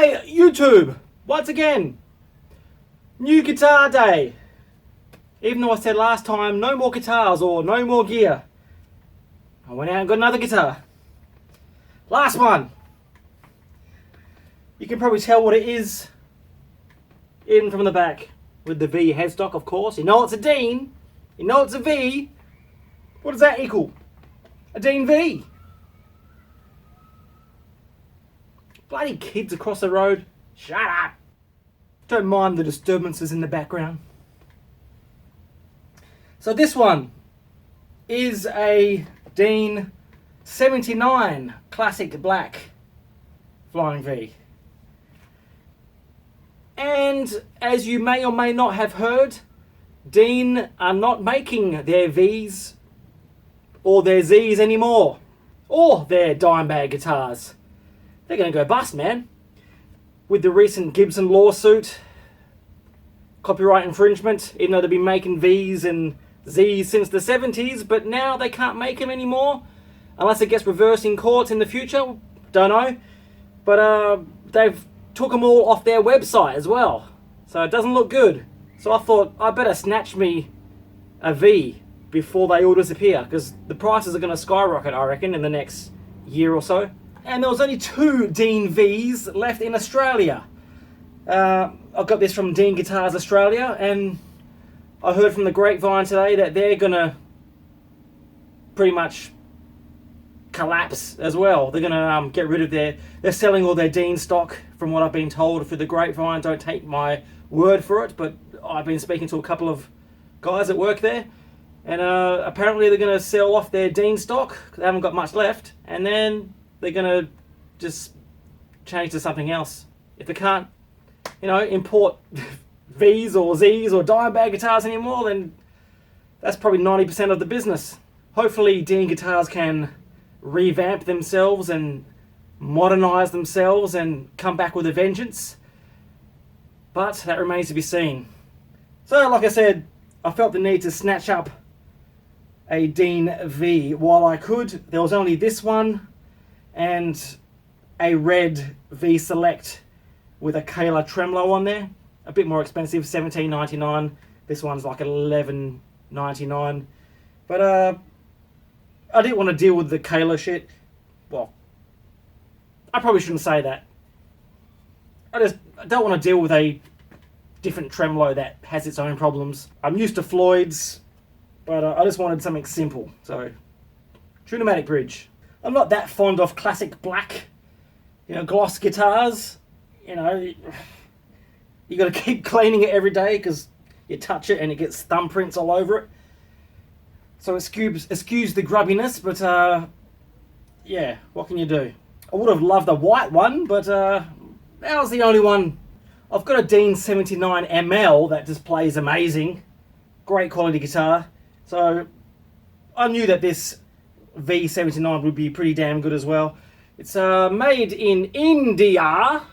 G'day YouTube! Once again, new guitar day. Even though I said last time no more guitars or no more gear, I went out and got another guitar. Last one. You can probably tell what it is in from the back with the V headstock, of course. You know it's a Dean, you know it's a V. What does that equal? A Dean V. Bloody kids across the road. Shut up. Don't mind the disturbances in the background. So this one is a Dean 79 Classic Black Flying V. And as you may or may not have heard, Dean are not making their Vs or their Zs anymore. Or their Dimebag guitars. They're going to go bust, man. With the recent Gibson lawsuit, copyright infringement, even though they've been making Vs and Zs since the 70s, but now they can't make them anymore, unless it gets reversed in courts in the future, don't know. But they've took them all off their website as well, so it doesn't look good. So I thought I better snatch me a V before they all disappear, because the prices are going to skyrocket, I reckon, in the next year or so. And there was only 2 Dean Vs left in Australia. I got this from Dean Guitars Australia, and I heard from the grapevine today that they're gonna pretty much collapse as well. They're gonna get rid of they're selling all their Dean stock, from what I've been told through the grapevine. Don't take my word for it, but I've been speaking to a couple of guys that work there, and apparently they're gonna sell off their Dean stock, 'cause they haven't got much left, and then they're gonna just change to something else. If they can't, import Vs or Zs or Dimebag guitars anymore, then that's probably 90% of the business. Hopefully Dean Guitars can revamp themselves and modernize themselves and come back with a vengeance, but that remains to be seen. So like I said, I felt the need to snatch up a Dean V while I could. There was only this one and a red V Select with a Kayla tremolo on there. A bit more expensive, $17.99. This one's like $11.99. But I didn't want to deal with the Kayla shit. Well, I probably shouldn't say that. I don't want to deal with a different tremolo that has its own problems. I'm used to Floyd's, but I just wanted something simple. So, Tune-o-matic bridge. I'm not that fond of classic black, gloss guitars. You got to keep cleaning it every day because you touch it and it gets thumbprints all over it. So it skews the grubbiness, but yeah, what can you do? I would have loved a white one, but that was the only one. I've got a Dean 79 ML that just plays amazing. Great quality guitar. So I knew that this V79 would be pretty damn good as well. It's made in India,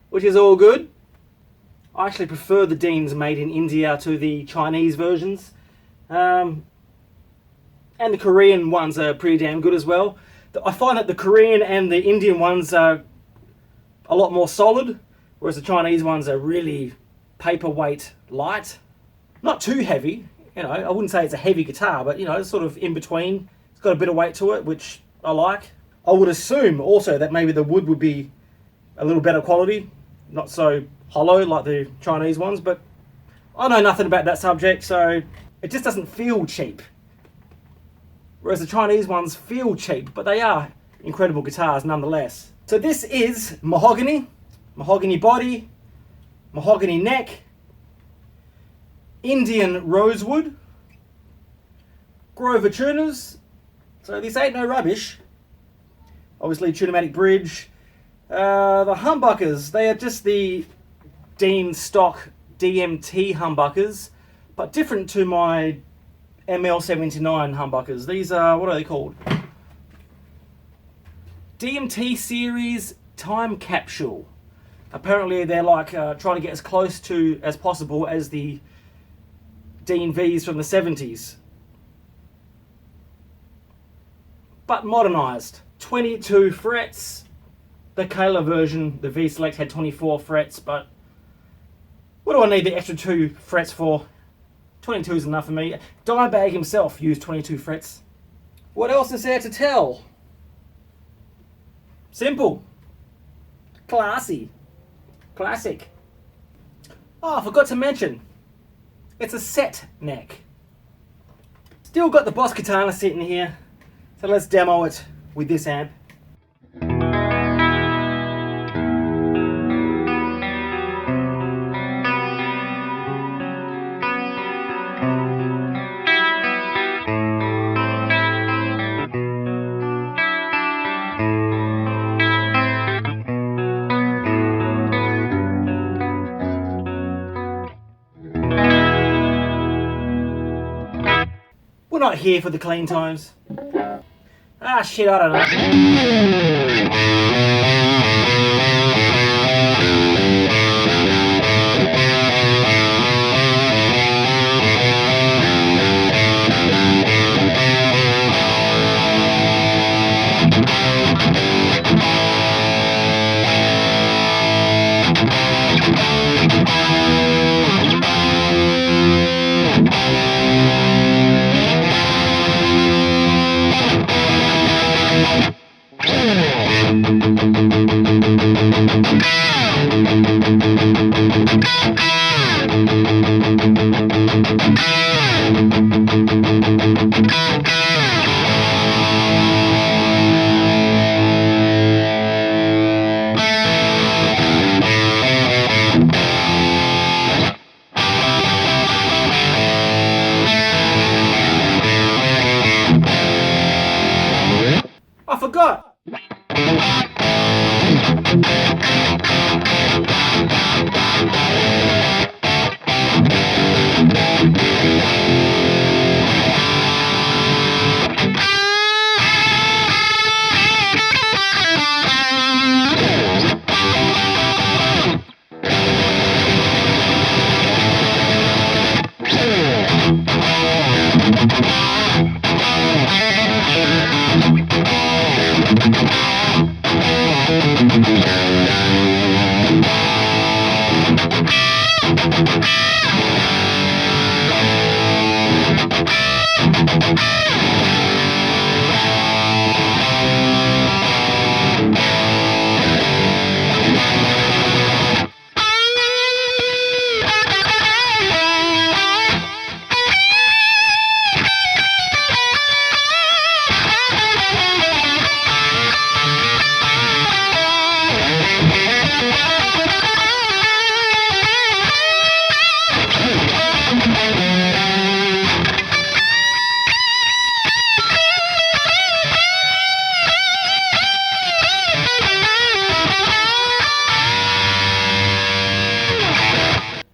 which is all good. I actually prefer the Deans made in India to the Chinese versions. And the Korean ones are pretty damn good as well. I find that the Korean and the Indian ones are a lot more solid, whereas the Chinese ones are really paperweight light. Not too heavy, I wouldn't say it's a heavy guitar, but it's sort of in between. It's got a bit of weight to it, which I like. I would assume also that maybe the wood would be a little better quality, not so hollow like the Chinese ones, but I know nothing about that subject, so it just doesn't feel cheap. Whereas the Chinese ones feel cheap, but they are incredible guitars nonetheless. So this is mahogany body, mahogany neck, Indian rosewood, Grover tuners. So this ain't no rubbish. Obviously Tune-o-matic bridge. The humbuckers, they are just the Dean stock DMT humbuckers, but different to my ML79 humbuckers. These are, what are they called? DMT series time capsule. Apparently they're like trying to get as close to as possible as the Dean Vs from the 70s. But modernised. 22 frets. the Kayla version, the V-Select, had 24 frets, but what do I need the extra 2 frets for? 22 is enough for me. Dimebag himself used 22 frets. What else is there to tell? Simple. Classy. Classic. Oh, I forgot to mention. It's a set neck. Still got the Boss Katana sitting here. So let's demo it with this amp. We're not here for the clean times. Ah, shit, I don't know. I forgot.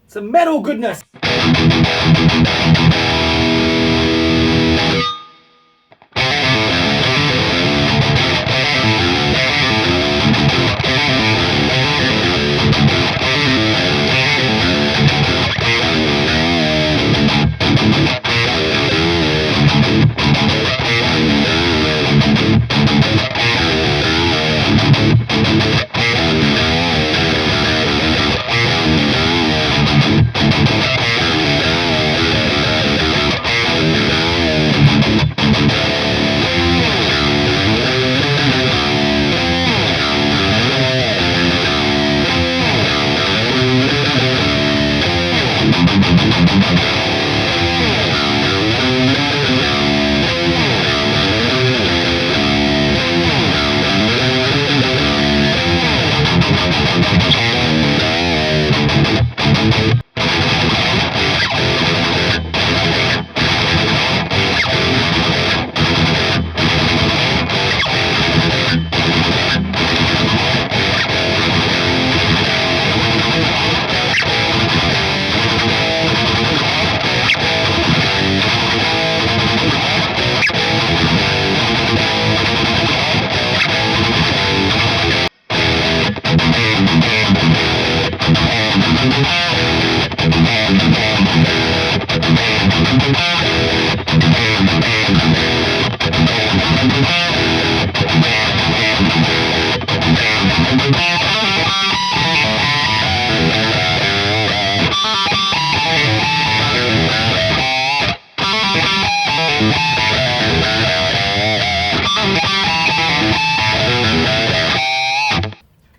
Some metal goodness.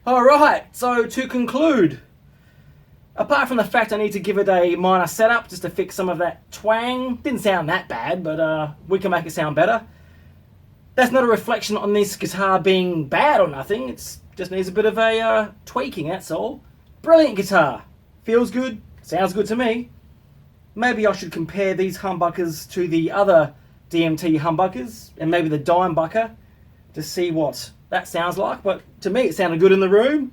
Alright, so to conclude, apart from the fact I need to give it a minor setup just to fix some of that twang, didn't sound that bad, but we can make it sound better. That's not a reflection on this guitar being bad or nothing, it just needs a bit of a tweaking, that's all. Brilliant guitar, feels good, sounds good to me. Maybe I should compare these humbuckers to the other DMT humbuckers, and maybe the Dimebag, to see what that sounds like, but to me it sounded good in the room,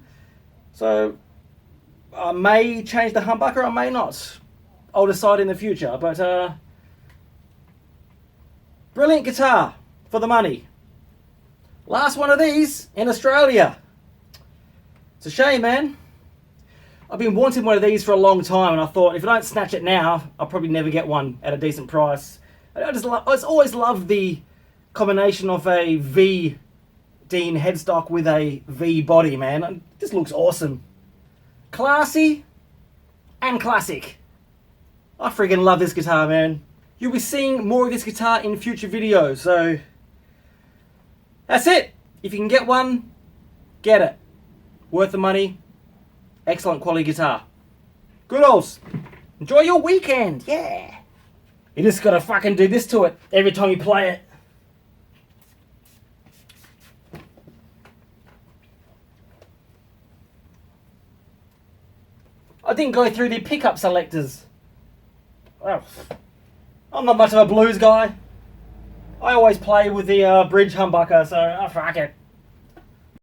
so I may change the humbucker, I may not. I'll decide in the future, but brilliant guitar for the money. Last one of these in Australia. It's a shame, man. I've been wanting one of these for a long time, and I thought if I don't snatch it now, I'll probably never get one at a decent price. I just always loved the combination of a V Dean headstock with a V body, man. It just looks awesome. Classy and classic. I freaking love this guitar, man. You'll be seeing more of this guitar in future videos, so that's it. If you can get one, get it. Worth the money. Excellent quality guitar. Good-alls. Enjoy your weekend, yeah. You just gotta fucking do this to it every time you play it. I didn't go through the pickup selectors. Well, I'm not much of a blues guy. I always play with the bridge humbucker, so fuck it.